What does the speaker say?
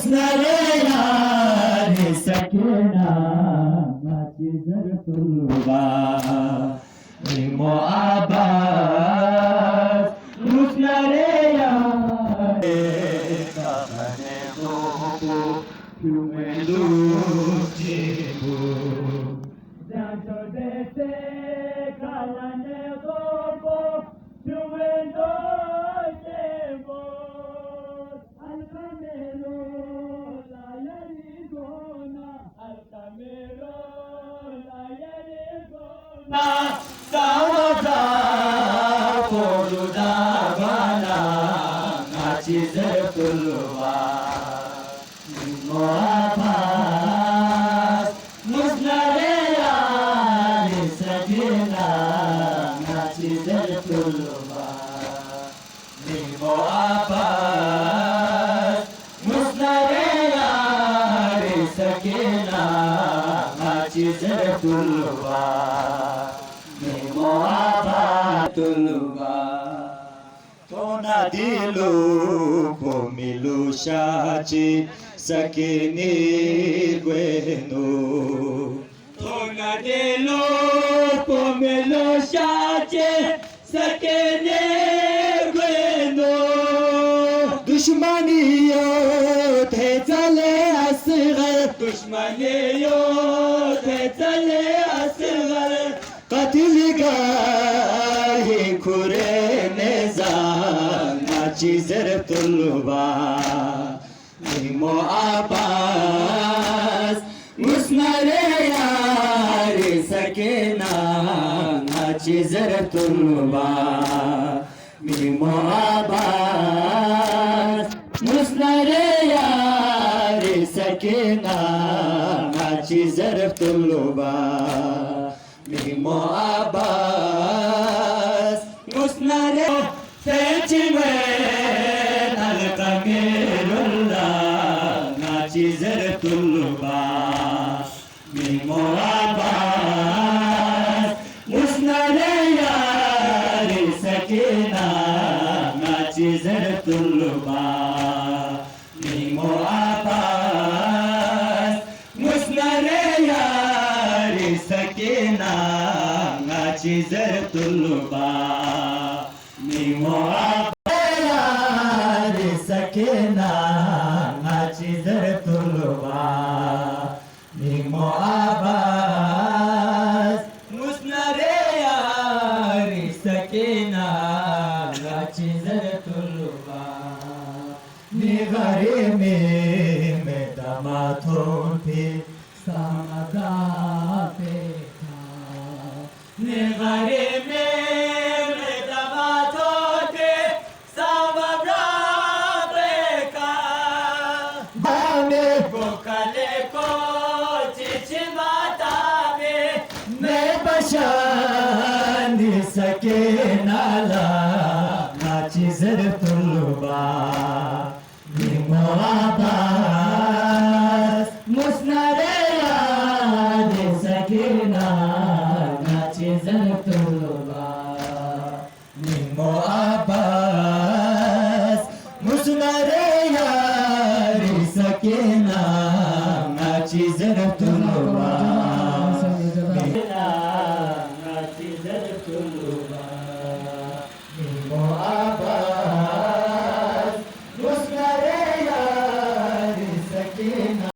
मुस्नरे यारी सकीना नाची जरतुल्बा निमो आबाद मुस्नरे यारी कहने दो क्यों मैं लूटी हूँ जानो देते कहने दो क्यों मैं लूटी हूँ Alcamelo, la yarigona, Alcamelo, la yarigona, Sawada, Podudavana, Nachizertulwa, Moabas, Musnareya, Nisagina, Nachizertulwa, Moabas, Musnareya, Sakina, Nachizertulwa, Moabas, Tulwa, Tona dilu, Pomilu shachi, Sakini gwenu. Tona dilu, Pomilu shachi, Sakini दुश्मनियों थे चले असगर दुश्मनियों थे चले असगर कत्ल गाहे खुरे निज़ाम नाची ज़रतुल्बा निमो आबास मुस्नरे यारी सकीना नाची ज़रतुल्बा निमो आबास मुस्नरे यारी सकीना नाची ज़रतुल्बा निमो आबास मुस्नरे सेचिमे अलकमीरुल्ला नाची ज़रतुल्बा निमो आबास मुस्नरे यारी सकीना नाची ज़रतुल्बा निमो आबास मुस्नरे यारी सकीना नाची ज़रतुल्बा निमो आबास यारी सकीना नाची ज़रतुल्बा निमो आबास मुस्नरे यारी सकीना नाची ज़रतुल्बा निगारे में दमाथों पे सामदा देखा निगारे में दमाथों पे सामदा देखा बामे बोकले को चिचिमाता में मैं बशान सके नाला नाची ज़रतुल्बा निमो